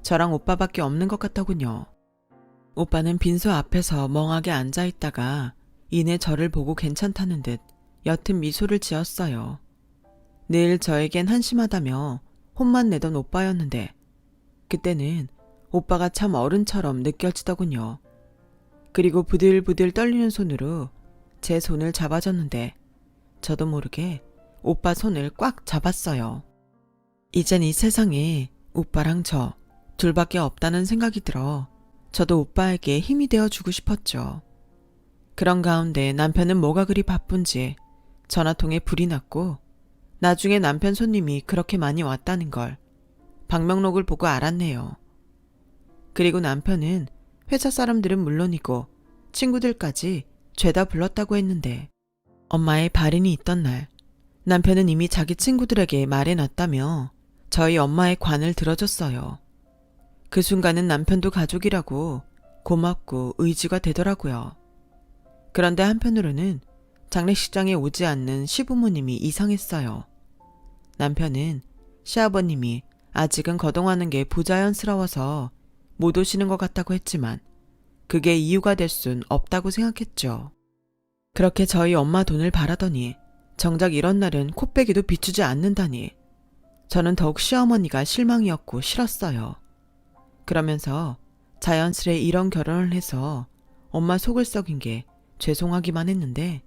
저랑 오빠밖에 없는 것 같더군요. 오빠는 빈소 앞에서 멍하게 앉아있다가 이내 저를 보고 괜찮다는 듯 옅은 미소를 지었어요. 늘 저에겐 한심하다며 혼만 내던 오빠였는데 그때는 오빠가 참 어른처럼 느껴지더군요. 그리고 부들부들 떨리는 손으로 제 손을 잡아줬는데 저도 모르게 오빠 손을 꽉 잡았어요. 이젠 이 세상에 오빠랑 저 둘밖에 없다는 생각이 들어 저도 오빠에게 힘이 되어주고 싶었죠. 그런 가운데 남편은 뭐가 그리 바쁜지 전화통에 불이 났고 나중에 남편 손님이 그렇게 많이 왔다는 걸 방명록을 보고 알았네요. 그리고 남편은 회사 사람들은 물론이고 친구들까지 죄다 불렀다고 했는데 엄마의 발인이 있던 날 남편은 이미 자기 친구들에게 말해놨다며 저희 엄마의 관을 들어줬어요. 그 순간은 남편도 가족이라고 고맙고 의지가 되더라고요. 그런데 한편으로는 장례식장에 오지 않는 시부모님이 이상했어요. 남편은 시아버님이 아직은 거동하는 게 부자연스러워서 못 오시는 것 같다고 했지만 그게 이유가 될 순 없다고 생각했죠. 그렇게 저희 엄마 돈을 바라더니 정작 이런 날은 코빼기도 비추지 않는다니 저는 더욱 시어머니가 실망이었고 싫었어요. 그러면서 자연스레 이런 결혼을 해서 엄마 속을 썩인 게 죄송하기만 했는데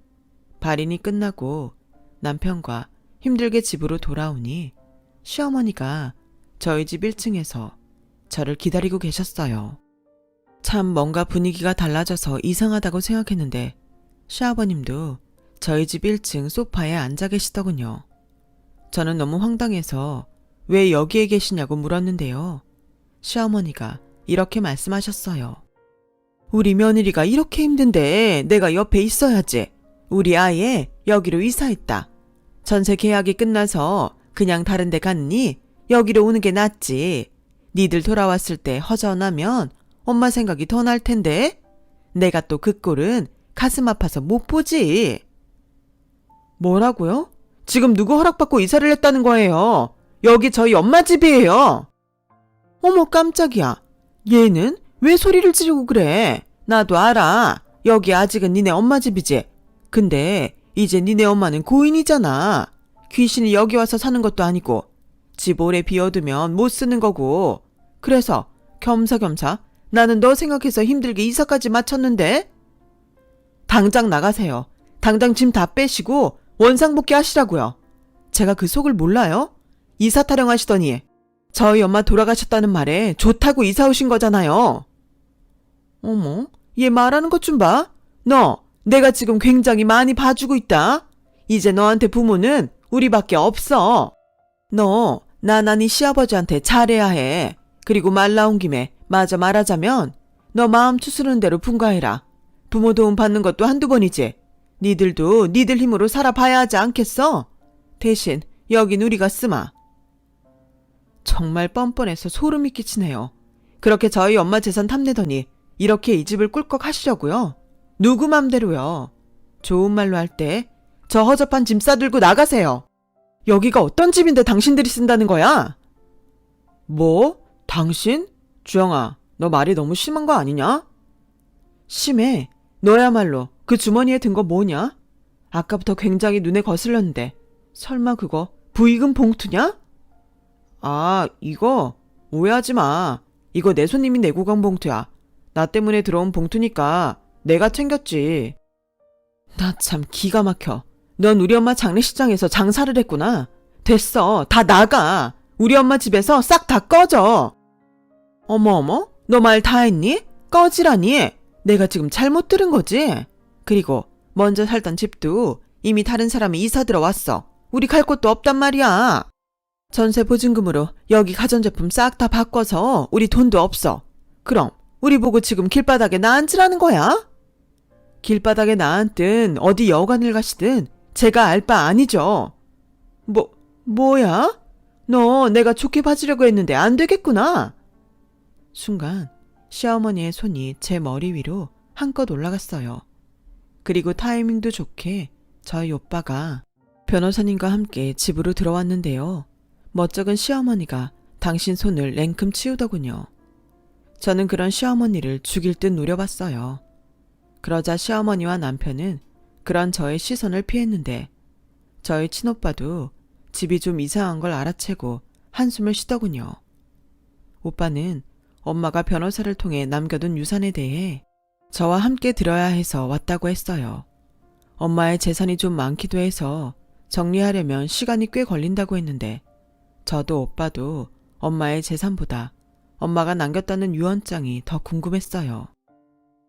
발인이 끝나고 남편과 힘들게 집으로 돌아오니 시어머니가 저희 집 1층에서 저를 기다리고 계셨어요. 참 뭔가 분위기가 달라져서 이상하다고 생각했는데 시아버님도 저희 집 1층 소파에 앉아 계시더군요. 저는 너무 황당해서 왜 여기에 계시냐고 물었는데요. 시어머니가 이렇게 말씀하셨어요. 우리 며느리가 이렇게 힘든데 내가 옆에 있어야지. 우리 아예 여기로 이사했다. 전세 계약이 끝나서 그냥 다른 데 갔니? 여기로 오는 게 낫지. 니들 돌아왔을 때 허전하면 엄마 생각이 더 날 텐데. 내가 또 그 꼴은 가슴 아파서 못 보지. 뭐라고요? 지금 누구 허락받고 이사를 했다는 거예요? 여기 저희 엄마 집이에요. 어머 깜짝이야. 얘는 왜 소리를 지르고 그래? 나도 알아. 여기 아직은 니네 엄마 집이지. 근데 이제 니네 엄마는 고인이잖아. 귀신이 여기 와서 사는 것도 아니고 집 오래 비워두면 못 쓰는 거고. 그래서 겸사겸사 나는 너 생각해서 힘들게 이사까지 마쳤는데? 당장 나가세요. 당장 짐 다 빼시고 원상복귀 하시라고요. 제가 그 속을 몰라요? 이사 타령하시더니 저희 엄마 돌아가셨다는 말에 좋다고 이사 오신 거잖아요. 어머, 얘 말하는 것 좀 봐. 너, 내가 지금 굉장히 많이 봐주고 있다. 이제 너한테 부모는 우리밖에 없어. 너, 나나니 시아버지한테 잘해야 해. 그리고 말 나온 김에 마저 말하자면 너 마음 추스르는 대로 분가해라. 부모 도움 받는 것도 한두 번이지. 니들도 니들 힘으로 살아봐야 하지 않겠어? 대신 여긴 우리가 쓰마. 정말 뻔뻔해서 소름이 끼치네요. 그렇게 저희 엄마 재산 탐내더니 이렇게 이 집을 꿀꺽 하시려고요? 누구 맘대로요. 좋은 말로 할 때 저 허접한 짐 싸들고 나가세요. 여기가 어떤 집인데 당신들이 쓴다는 거야? 뭐? 당신? 주영아, 너 말이 너무 심한 거 아니냐? 심해. 너야말로 그 주머니에 든 거 뭐냐? 아까부터 굉장히 눈에 거슬렸는데 설마 그거 부의금 봉투냐? 아, 이거 오해하지 마. 이거 내 손님이 내고 간 봉투야. 나 때문에 들어온 봉투니까 내가 챙겼지. 나 참 기가 막혀. 넌 우리 엄마 장례식장에서 장사를 했구나. 됐어. 다 나가. 우리 엄마 집에서 싹 다 꺼져. 어머, 너 말 다 했니? 꺼지라니. 내가 지금 잘못 들은 거지? 그리고 먼저 살던 집도 이미 다른 사람이 이사 들어왔어. 우리 갈 곳도 없단 말이야. 전세 보증금으로 여기 가전제품 싹 다 바꿔서 우리 돈도 없어. 그럼 우리 보고 지금 길바닥에 나앉으라는 거야? 길바닥에 나앉든 어디 여관을 가시든 제가 알 바 아니죠. 뭐야? 너 내가 좋게 봐주려고 했는데 안 되겠구나. 순간 시어머니의 손이 제 머리 위로 한껏 올라갔어요. 그리고 타이밍도 좋게 저희 오빠가 변호사님과 함께 집으로 들어왔는데요. 멋쩍은 시어머니가 당신 손을 냉큼 치우더군요. 저는 그런 시어머니를 죽일 듯 노려봤어요. 그러자 시어머니와 남편은 그런 저의 시선을 피했는데 저희 친오빠도 집이 좀 이상한 걸 알아채고 한숨을 쉬더군요. 오빠는 엄마가 변호사를 통해 남겨둔 유산에 대해 저와 함께 들어야 해서 왔다고 했어요. 엄마의 재산이 좀 많기도 해서 정리하려면 시간이 꽤 걸린다고 했는데 저도 오빠도 엄마의 재산보다 엄마가 남겼다는 유언장이 더 궁금했어요.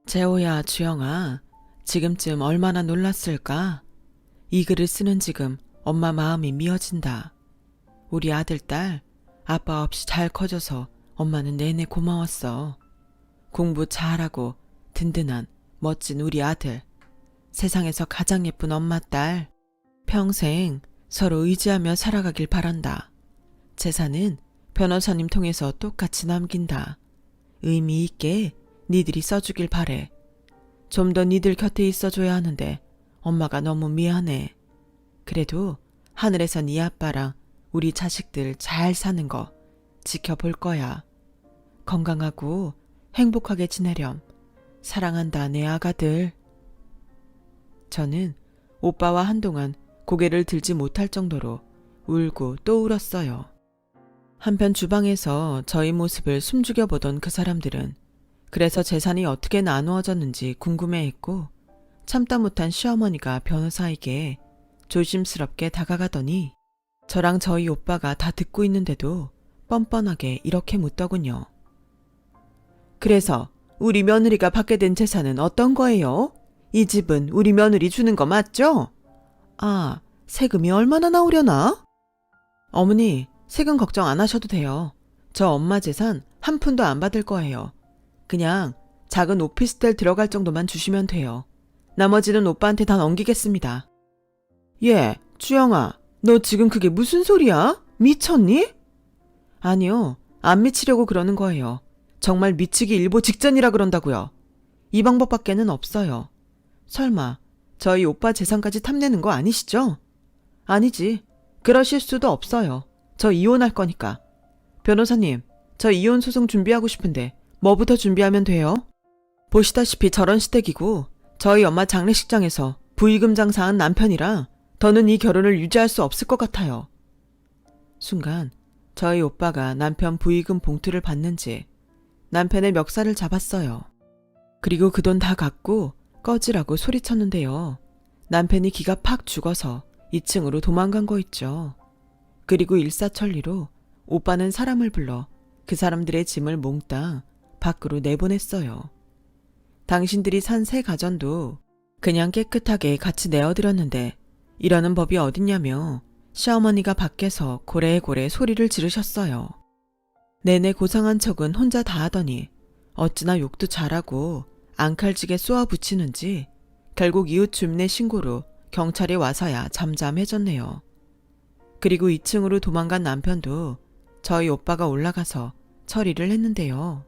재호야, 주영아, 지금쯤 얼마나 놀랐을까? 이 글을 쓰는 지금 엄마 마음이 미어진다. 우리 아들, 딸, 아빠 없이 잘 커져서 엄마는 내내 고마웠어. 공부 잘하고 든든한 멋진 우리 아들. 세상에서 가장 예쁜 엄마, 딸. 평생 서로 의지하며 살아가길 바란다. 재산은 변호사님 통해서 똑같이 남긴다. 의미 있게 니들이 써주길 바래. 좀 더 니들 곁에 있어줘야 하는데 엄마가 너무 미안해. 그래도 하늘에서 니 아빠랑 우리 자식들 잘 사는 거 지켜볼 거야. 건강하고 행복하게 지내렴. 사랑한다, 내 아가들. 저는 오빠와 한동안 고개를 들지 못할 정도로 울고 또 울었어요. 한편 주방에서 저희 모습을 숨죽여 보던 그 사람들은 그래서 재산이 어떻게 나누어졌는지 궁금해했고 참다 못한 시어머니가 변호사에게 조심스럽게 다가가더니 저랑 저희 오빠가 다 듣고 있는데도 뻔뻔하게 이렇게 묻더군요. 그래서 우리 며느리가 받게 된 재산은 어떤 거예요? 이 집은 우리 며느리 주는 거 맞죠? 아, 세금이 얼마나 나오려나? 어머니, 세금 걱정 안 하셔도 돼요. 저 엄마 재산 한 푼도 안 받을 거예요. 그냥 작은 오피스텔 들어갈 정도만 주시면 돼요. 나머지는 오빠한테 다 넘기겠습니다. 예, 주영아, 너 지금 그게 무슨 소리야? 미쳤니? 아니요, 안 미치려고 그러는 거예요. 정말 미치기 일보 직전이라 그런다고요. 이 방법밖에는 없어요. 설마 저희 오빠 재산까지 탐내는 거 아니시죠? 아니지. 그러실 수도 없어요. 저 이혼할 거니까. 변호사님, 저 이혼 소송 준비하고 싶은데 뭐부터 준비하면 돼요? 보시다시피 저런 시댁이고 저희 엄마 장례식장에서 부의금 장사한 남편이라 더는 이 결혼을 유지할 수 없을 것 같아요. 순간 저희 오빠가 남편 부의금 봉투를 받는지 남편의 멱살을 잡았어요. 그리고 그 돈 다 갖고 꺼지라고 소리쳤는데요. 남편이 기가 팍 죽어서 2층으로 도망간 거 있죠. 그리고 일사천리로 오빠는 사람을 불러 그 사람들의 짐을 몽땅 밖으로 내보냈어요. 당신들이 산 새 가전도 그냥 깨끗하게 같이 내어드렸는데 이러는 법이 어딨냐며 시어머니가 밖에서 고래고래 소리를 지르셨어요. 내내 고상한 척은 혼자 다 하더니 어찌나 욕도 잘하고 앙칼지게 쏘아붙이는지 결국 이웃 주민의 신고로 경찰이 와서야 잠잠해졌네요. 그리고 2층으로 도망간 남편도 저희 오빠가 올라가서 처리를 했는데요.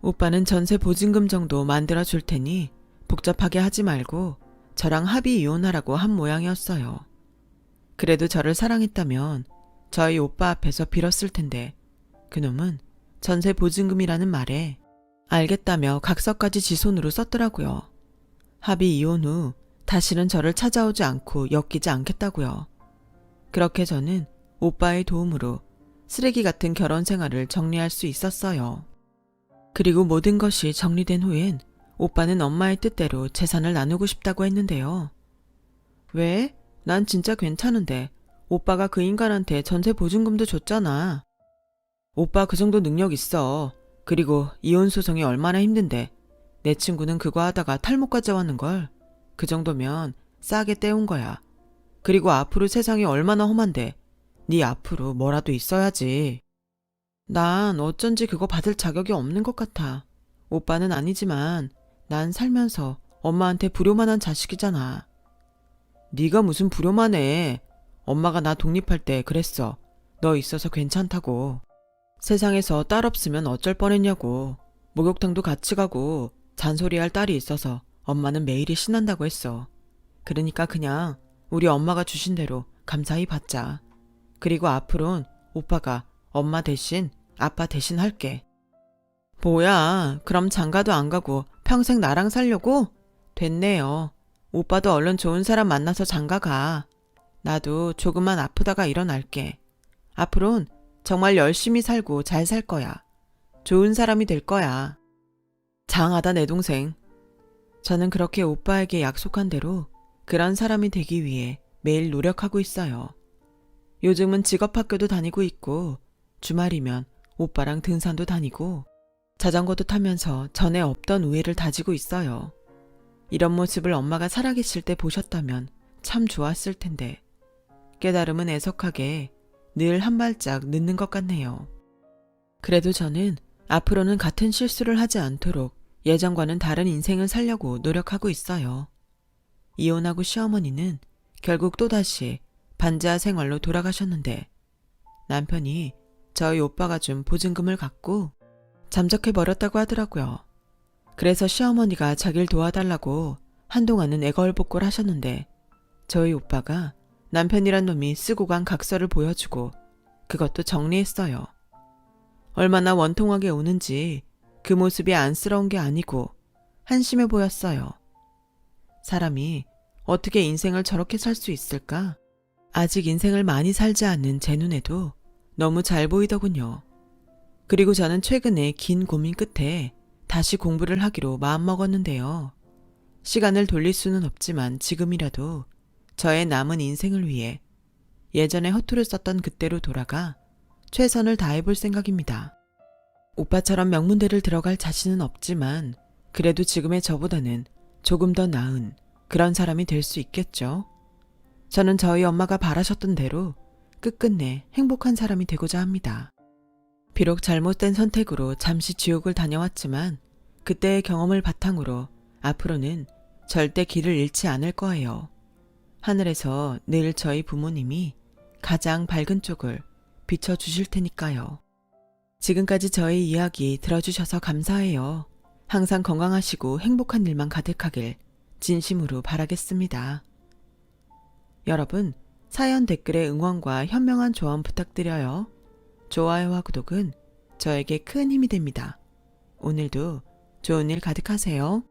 오빠는 전세 보증금 정도 만들어 줄 테니 복잡하게 하지 말고 저랑 합의 이혼하라고 한 모양이었어요. 그래도 저를 사랑했다면 저희 오빠 앞에서 빌었을 텐데 그놈은 전세 보증금이라는 말에 알겠다며 각서까지 지 손으로 썼더라고요. 합의 이혼 후 다시는 저를 찾아오지 않고 엮이지 않겠다고요. 그렇게 저는 오빠의 도움으로 쓰레기 같은 결혼 생활을 정리할 수 있었어요. 그리고 모든 것이 정리된 후엔 오빠는 엄마의 뜻대로 재산을 나누고 싶다고 했는데요. 왜? 난 진짜 괜찮은데 오빠가 그 인간한테 전세 보증금도 줬잖아. 오빠 그 정도 능력 있어. 그리고 이혼 소송이 얼마나 힘든데 내 친구는 그거 하다가 탈모까지 왔는걸. 그 정도면 싸게 떼온 거야. 그리고 앞으로 세상이 얼마나 험한데 네 앞으로 뭐라도 있어야지. 난 어쩐지 그거 받을 자격이 없는 것 같아. 오빠는 아니지만 난 살면서 엄마한테 불효만 한 자식이잖아. 네가 무슨 불효만 해. 엄마가 나 독립할 때 그랬어. 너 있어서 괜찮다고. 세상에서 딸 없으면 어쩔 뻔했냐고. 목욕탕도 같이 가고 잔소리할 딸이 있어서 엄마는 매일이 신난다고 했어. 그러니까 그냥 우리 엄마가 주신 대로 감사히 받자. 그리고 앞으론 오빠가 엄마 대신 아빠 대신 할게. 뭐야, 그럼 장가도 안 가고 평생 나랑 살려고? 됐네요. 오빠도 얼른 좋은 사람 만나서 장가 가. 나도 조금만 아프다가 일어날게. 앞으론 정말 열심히 살고 잘 살 거야. 좋은 사람이 될 거야. 장하다 내 동생. 저는 그렇게 오빠에게 약속한 대로 그런 사람이 되기 위해 매일 노력하고 있어요. 요즘은 직업학교도 다니고 있고 주말이면 오빠랑 등산도 다니고 자전거도 타면서 전에 없던 우애를 다지고 있어요. 이런 모습을 엄마가 살아계실 때 보셨다면 참 좋았을 텐데 깨달음은 애석하게 늘 한 발짝 늦는 것 같네요. 그래도 저는 앞으로는 같은 실수를 하지 않도록 예전과는 다른 인생을 살려고 노력하고 있어요. 이혼하고 시어머니는 결국 또다시 반지하 생활로 돌아가셨는데 남편이 저희 오빠가 준 보증금을 갖고 잠적해버렸다고 하더라고요. 그래서 시어머니가 자기를 도와달라고 한동안은 애걸복걸 하셨는데 저희 오빠가 남편이란 놈이 쓰고 간 각서를 보여주고 그것도 정리했어요. 얼마나 원통하게 우는지 그 모습이 안쓰러운 게 아니고 한심해 보였어요. 사람이 어떻게 인생을 저렇게 살 수 있을까? 아직 인생을 많이 살지 않는 제 눈에도 너무 잘 보이더군요. 그리고 저는 최근에 긴 고민 끝에 다시 공부를 하기로 마음먹었는데요. 시간을 돌릴 수는 없지만 지금이라도 저의 남은 인생을 위해 예전에 허투루 썼던 그때로 돌아가 최선을 다해볼 생각입니다. 오빠처럼 명문대를 들어갈 자신은 없지만 그래도 지금의 저보다는 조금 더 나은 그런 사람이 될 수 있겠죠. 저는 저희 엄마가 바라셨던 대로 끝끝내 행복한 사람이 되고자 합니다. 비록 잘못된 선택으로 잠시 지옥을 다녀왔지만 그때의 경험을 바탕으로 앞으로는 절대 길을 잃지 않을 거예요. 하늘에서 늘 저희 부모님이 가장 밝은 쪽을 비춰주실 테니까요. 지금까지 저희 이야기 들어주셔서 감사해요. 항상 건강하시고 행복한 일만 가득하길 진심으로 바라겠습니다. 여러분, 사연 댓글에 응원과 현명한 조언 부탁드려요. 좋아요와 구독은 저에게 큰 힘이 됩니다. 오늘도 좋은 일 가득하세요.